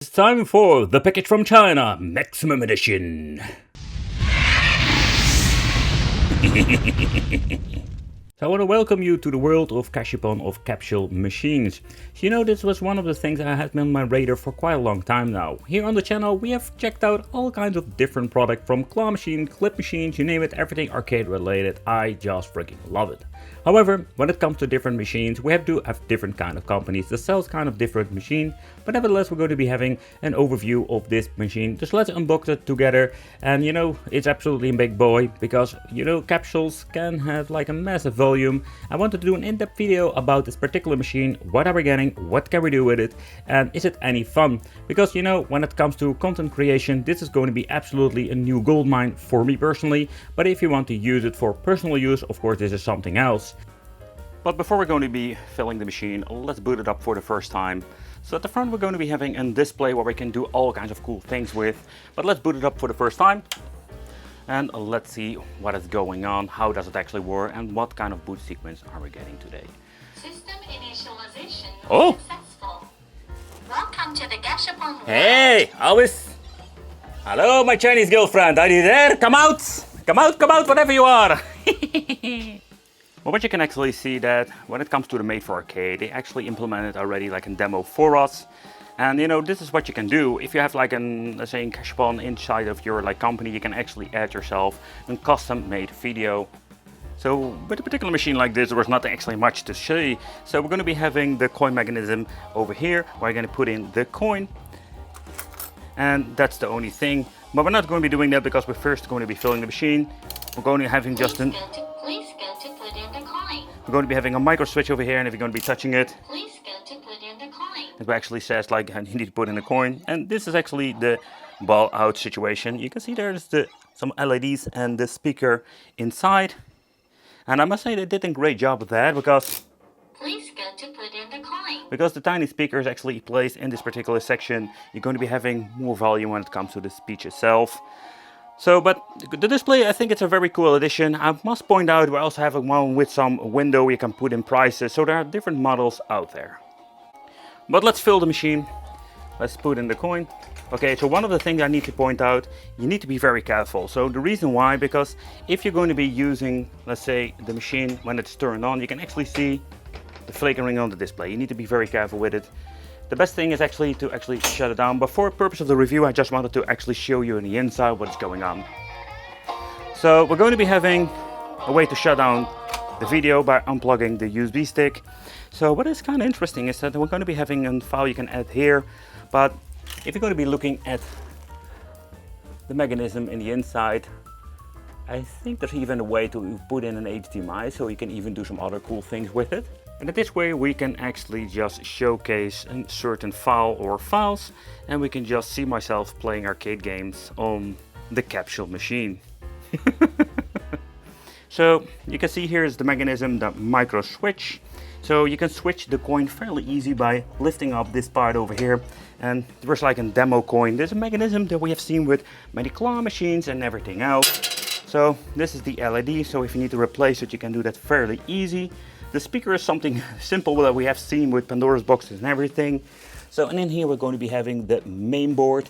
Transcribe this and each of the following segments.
It's time for the package from China, Maximum Edition. So I want to welcome you to the world of Gashapon of Capsule Machines. So you know, this was one of the things I had been on my radar for quite a long time now. Here on the channel we have checked out all kinds of different products, from claw machines, clip machines, you name it, everything arcade related. I just freaking love it. However, when it comes to different machines, we have different kind of companies that sells kind of different machine, but nevertheless we're going to be having an overview of this machine. Just let's unbox it together. And you know, it's absolutely a big boy, because you know, capsules can have like a massive volume. I wanted to do an in-depth video about this particular machine. What are we getting, what can we do with it, and is it any fun? Because you know, when it comes to content creation, this is going to be absolutely a new goldmine for me personally. But if you want to use it for personal use, of course this is something else. But before we're going to be filling the machine, let's boot it up for the first time. So at the front we're going to be having a display where we can do all kinds of cool things with. But let's boot it up for the first time. And let's see what is going on, how does it actually work, and what kind of boot sequence are we getting today. System initialization successful. Welcome to the Gashapon world. Hey, Alice! Hello, my Chinese girlfriend, are you there? Come out! Come out, whatever you are! Well, what you can actually see that when it comes to the Made for Arcade, they actually implemented already like a demo for us. And you know, this is what you can do. If you have like an, let's say, a Gashapon inside of your like company, you can actually add yourself a custom made video. So with a particular machine like this, there was not actually much to see. So we're going to be having the coin mechanism over here, where we're going to put in the coin. And that's the only thing. But we're not going to be doing that, because we're first going to be filling the machine. We're going to be having just an... Please go to put in the coin. We're going to be having a micro switch over here, and if you're going to be touching it, Please go to put in the coin. it actually says like you need to put in a coin. And this is actually the ball out situation. You can see there's some LEDs and the speaker inside. And I must say they did a great job with that, because Please go to put in the coin. because the tiny speaker is actually placed in this particular section, you're going to be having more volume when it comes to the speech itself. So, but the display, I think it's a very cool addition. I must point out we're also having one with some window you can put in prices, so there are different models out there. But let's fill the machine. Let's put in the coin. Okay, so one of the things I need to point out, you need to be very careful. So the reason why, because if you're going to be using, let's say, the machine when it's turned on, you can actually see the flickering on the display. You need to be very careful with it. The best thing is actually to shut it down. But for the purpose of the review, I just wanted to actually show you on the inside what's going on. So we're going to be having a way to shut down the video by unplugging the USB stick. So what is kind of interesting is that we're going to be having a file you can add here. But if you're going to be looking at the mechanism in the inside, I think there's even a way to put in an HDMI, so you can even do some other cool things with it. And in this way we can actually just showcase a certain file or files, and we can just see myself playing arcade games on the Capsule Machine. So you can see here is the mechanism, the micro switch. So you can switch the coin fairly easy by lifting up this part over here. And there's like a demo coin. There's a mechanism that we have seen with many claw machines and everything else. So this is the LED, so if you need to replace it, you can do that fairly easy. The speaker is something simple that we have seen with Pandora's boxes and everything. So, and in here we're going to be having the main board,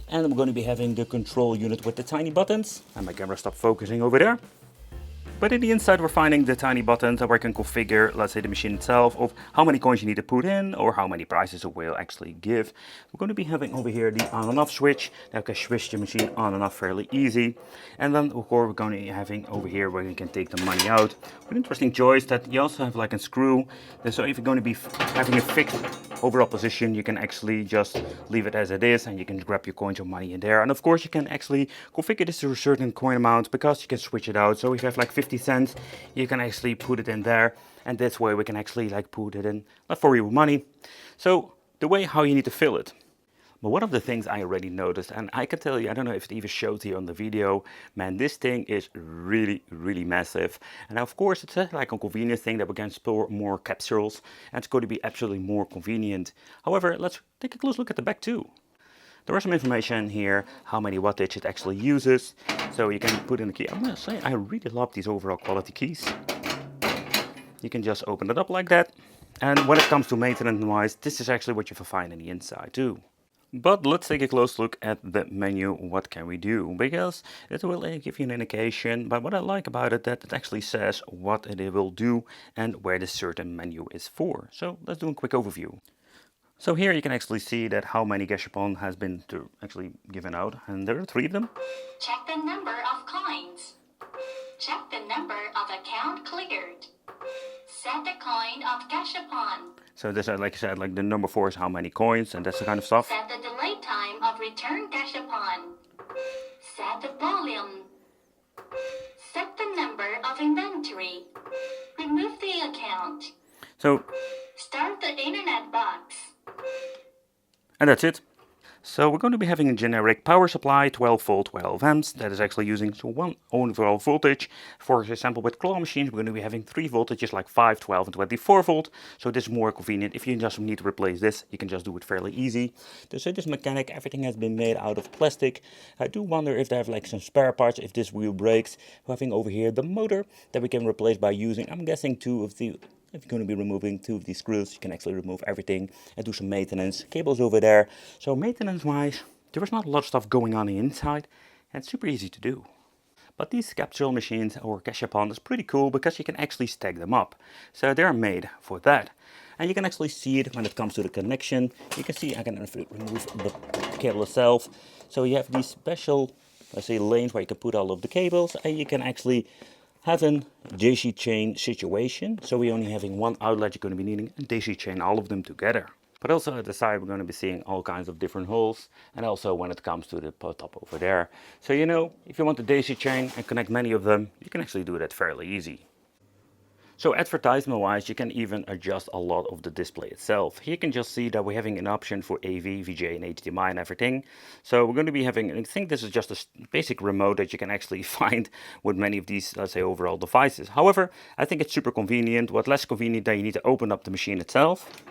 and we're going to be having the control unit with the tiny buttons. And my camera stopped focusing over there. But in the inside we're finding the tiny buttons that we can configure, let's say, the machine itself, of how many coins you need to put in or how many prizes it will actually give. We're going to be having over here the on and off switch that can switch the machine on and off fairly easy. And then of course we're going to be having over here where you can take the money out. With interesting choice that you also have like a screw. So if you're going to be having a fixed overall position, you can actually just leave it as it is, and you can grab your coins or money in there. And of course you can actually configure this to a certain coin amount, because you can switch it out. So if you have like 50 cents, you can actually put it in there, and this way we can actually like put it in for real money. So the way how you need to fill it. But one of the things I already noticed, and I can tell you, I don't know if it even shows here on the video, man, this thing is really massive. And of course it's like a convenient thing that we can store more capsules, and it's going to be absolutely more convenient. However, let's take a close look at the back too. There is some information here, how many wattage it actually uses. So you can put in the key. I'm gonna say, I really love these overall quality keys. You can just open it up like that. And when it comes to maintenance wise, this is actually what you will find in the inside too. But let's take a close look at the menu. What can we do? Because it will give you an indication, but what I like about it that it actually says what it will do and where the certain menu is for. So let's do a quick overview. So here you can actually see that how many Gashapon has been actually given out, and there are 3 of them. Check the number of coins. Check the number of account cleared. Set the coin of Gashapon. So this, like I said, like the number 4 is how many coins, and that's the kind of stuff. Set the delay time of return Gashapon. Set the volume. Set the number of inventory. Remove the account. So, Start the internet box. and that's it. So we're going to be having a generic power supply, 12 volt, 12 amps. That is actually using one overall voltage. For example, with claw machines, we're going to be having 3 voltages like 5, 12 and 24 volt. So this is more convenient. If you just need to replace this, you can just do it fairly easy. So this mechanic, everything has been made out of plastic. I do wonder if they have like some spare parts if this wheel breaks. We're having over here the motor that we can replace by using, I'm guessing, 2 of the... If you're going to be removing 2 of these screws, you can actually remove everything and do some maintenance. Cables over there. So maintenance-wise, there is not a lot of stuff going on inside, and it's super easy to do. But these capsule machines or Gashapon is pretty cool because you can actually stack them up. So they're made for that. And you can actually see it when it comes to the connection. You can see I can remove the cable itself. So you have these special, let's say, lanes where you can put all of the cables, and you can actually have a daisy chain situation. So we're only having one outlet you're going to be needing and daisy chain all of them together. But also at the side we're going to be seeing all kinds of different holes, and also when it comes to the top over there. So you know, if you want to daisy chain and connect many of them, you can actually do that fairly easy. So advertisement wise, you can even adjust a lot of the display itself. Here you can just see that we're having an option for AV, VGA and HDMI and everything. So we're going to be having, I think this is just a basic remote that you can actually find with many of these, let's say, overall devices. However, I think it's super convenient. What less convenient that you need to open up the machine itself,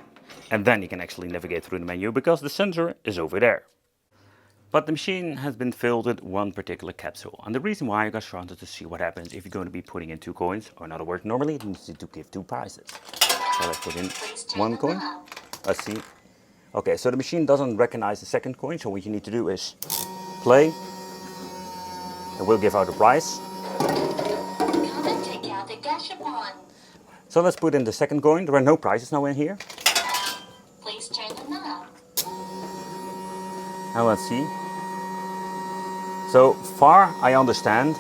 and then you can actually navigate through the menu because the sensor is over there. But the machine has been filled with one particular capsule, and the reason why I just wanted to see what happens if you're going to be putting in 2 coins, or in other words, normally it needs to give 2 prizes. So let's put in 1 coin. Let's see. Okay, so the machine doesn't recognize the second coin, so what you need to do is play. It will give out a prize. Come and take out the Gashapon. So let's put in the second coin. There are no prizes now in here. Please turn the knob. And let's see. So far I understand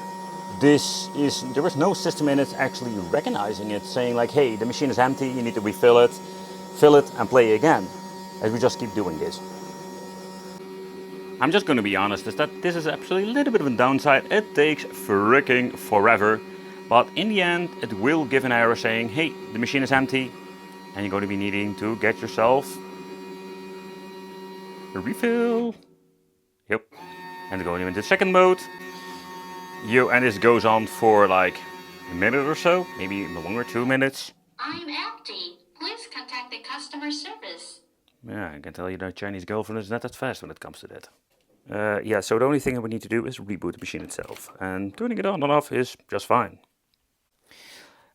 there is no system in it actually recognizing it, saying like, hey, the machine is empty, you need to refill it, fill it and play again, as we just keep doing this. I'm just going to be honest, is that this is actually a little bit of a downside. It takes freaking forever, but in the end it will give an error saying, hey, the machine is empty, and you're going to be needing to get yourself a refill. Yep. And going into second mode. And this goes on for like a minute or so, maybe longer, 2 minutes. I'm empty. Please contact the customer service. Yeah, I can tell you that Chinese girlfriend is not that fast when it comes to that. Yeah, so the only thing that we need to do is reboot the machine itself. And turning it on and off is just fine.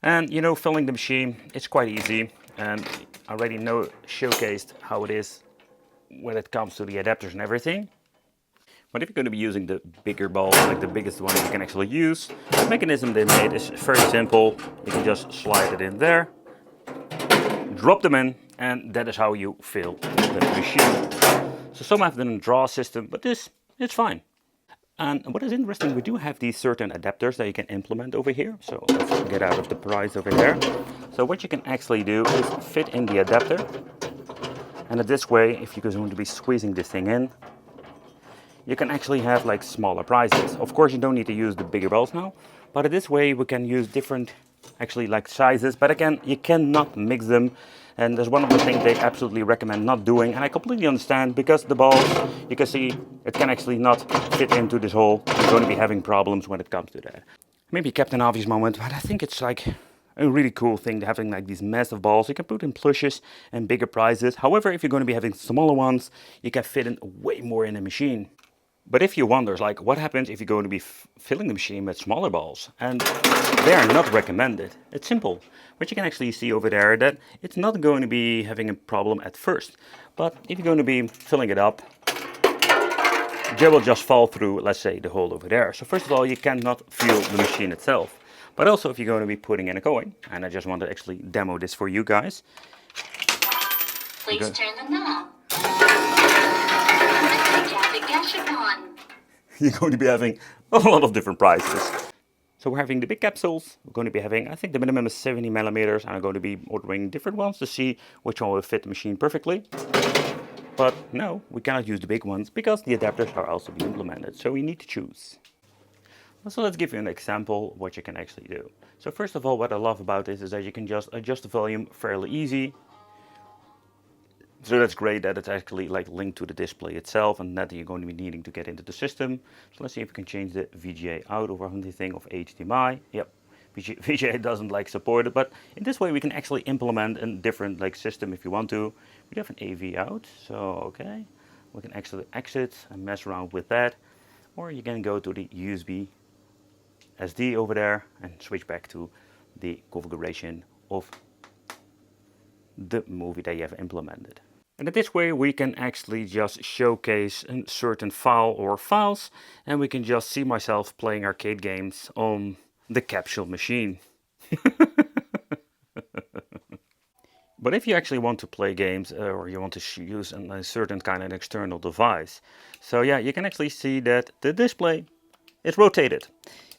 And you know, filling the machine, it's quite easy. And I already showcased how it is when it comes to the adapters and everything. But if you're going to be using the bigger balls, like the biggest one you can actually use, the mechanism they made is very simple. You can just slide it in there, drop them in, and that is how you fill the machine. So some have done a draw system, but it's fine. And what is interesting, we do have these certain adapters that you can implement over here. So let's get out of the prize over there. So what you can actually do is fit in the adapter. And this way, if you're going to be squeezing this thing in, you can actually have like smaller prizes. Of course, you don't need to use the bigger balls now, but this way we can use different, actually like sizes, but again, you cannot mix them. And there's one of the things they absolutely recommend not doing, and I completely understand, because the balls, you can see, it can actually not fit into this hole. You're going to be having problems when it comes to that. Maybe Captain Obvious moment, but I think it's like a really cool thing, having like these massive balls. You can put in plushes and bigger prizes. However, if you're going to be having smaller ones, you can fit in way more in a machine. But if you wonder, like, what happens if you're going to be filling the machine with smaller balls? And they are not recommended. It's simple. But you can actually see over there that it's not going to be having a problem at first. But if you're going to be filling it up, J will just fall through, let's say, the hole over there. So first of all, you cannot feel the machine itself. But also if you're going to be putting in a coin, and I just want to actually demo this for you guys. Please turn the knob. Take out the Gashapon. You're going to be having a lot of different prizes. So we're having the big capsules. We're going to be having, I think the minimum is 70 millimeters. And I'm going to be ordering different ones to see which one will fit the machine perfectly. But no, we cannot use the big ones because the adapters are also being implemented. So we need to choose. So let's give you an example of what you can actually do. So first of all, what I love about this is that you can just adjust the volume fairly easy. So that's great that it's actually like linked to the display itself and that you're going to be needing to get into the system. So let's see if we can change the VGA out or anything of HDMI. Yep, VGA doesn't like support it, but in this way we can actually implement a different like system if you want to. We have an AV out, so okay. We can actually exit and mess around with that. Or you can go to the USB SD over there and switch back to the configuration of the movie that you have implemented. And in this way we can actually just showcase a certain file or files, and we can just see myself playing arcade games on the Capsule Machine. But if you actually want to play games or you want to use a certain kind of external device, so yeah, you can actually see that the display is rotated.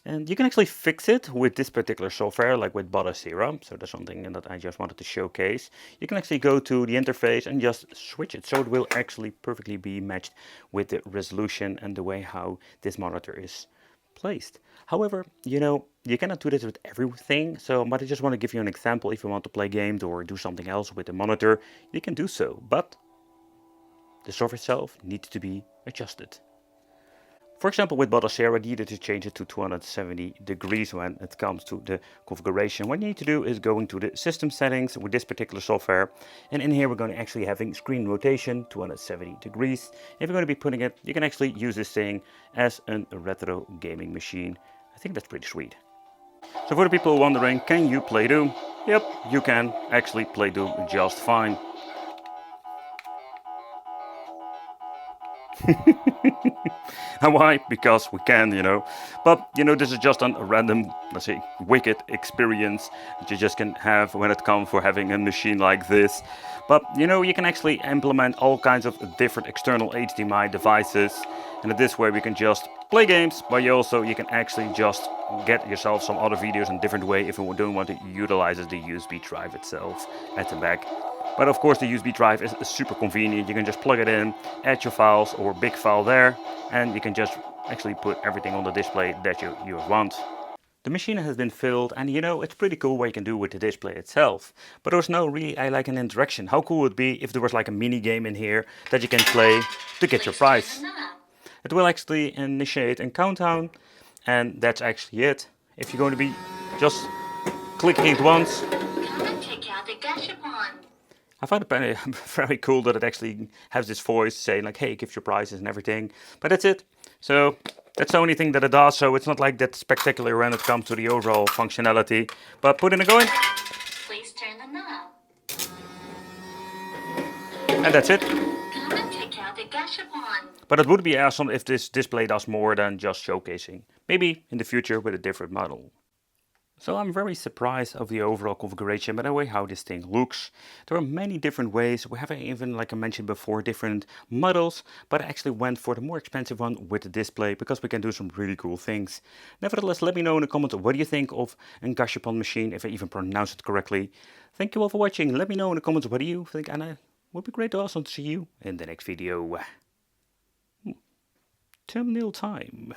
And you can actually fix it with this particular software, like with Bodacera. So that's something that I just wanted to showcase. You can actually go to the interface and just switch it. So it will actually perfectly be matched with the resolution and the way how this monitor is placed. However, you know, you cannot do this with everything. But I just want to give you an example. If you want to play games or do something else with the monitor, you can do so. But the software itself needs to be adjusted. For example, with Bodacera, I needed to change it to 270 degrees when it comes to the configuration. What you need to do is go into the system settings with this particular software. And in here, we're going to actually having screen rotation, 270 degrees. If you're going to be putting it, you can actually use this thing as a retro gaming machine. I think that's pretty sweet. So for the people wondering, can you play Doom? Yep, you can actually play Doom just fine. And why? Because we can, you know. But, you know, this is just a random, let's say, wicked experience that you just can have when it comes for having a machine like this. But, you know, you can actually implement all kinds of different external HDMI devices. And in this way we can just play games, but you can actually just get yourself some other videos in a different way if you don't want to utilize the USB drive itself at the back. But of course the USB drive is super convenient. You can just plug it in, add your files or big file there, and you can just actually put everything on the display that you want. The machine has been filled, and you know, it's pretty cool what you can do with the display itself. But there's no really like an interaction. How cool would it be if there was like a mini game in here that you can play to get your prize? It will actually initiate a countdown, and that's actually it. If you're going to be just clicking it once. Take out the Gashapon. I find it very cool that it actually has this voice saying like, hey, give your prizes and everything. But that's it. So that's the only thing that it does. So it's not like that spectacular when it comes to the overall functionality. But put in a coin. Please turn the knob. And that's it. Take out the Gashapon. But it would be awesome if this display does more than just showcasing. Maybe in the future with a different model. So I'm very surprised of the overall configuration, by the way how this thing looks. There are many different ways. We have even, like I mentioned before, different models, but I actually went for the more expensive one with the display because we can do some really cool things. Nevertheless, let me know in the comments what do you think of a Gashapon machine, if I even pronounced it correctly. Thank you all for watching. Let me know in the comments what do you think, and it would be great to also see you in the next video. Thumbnail time.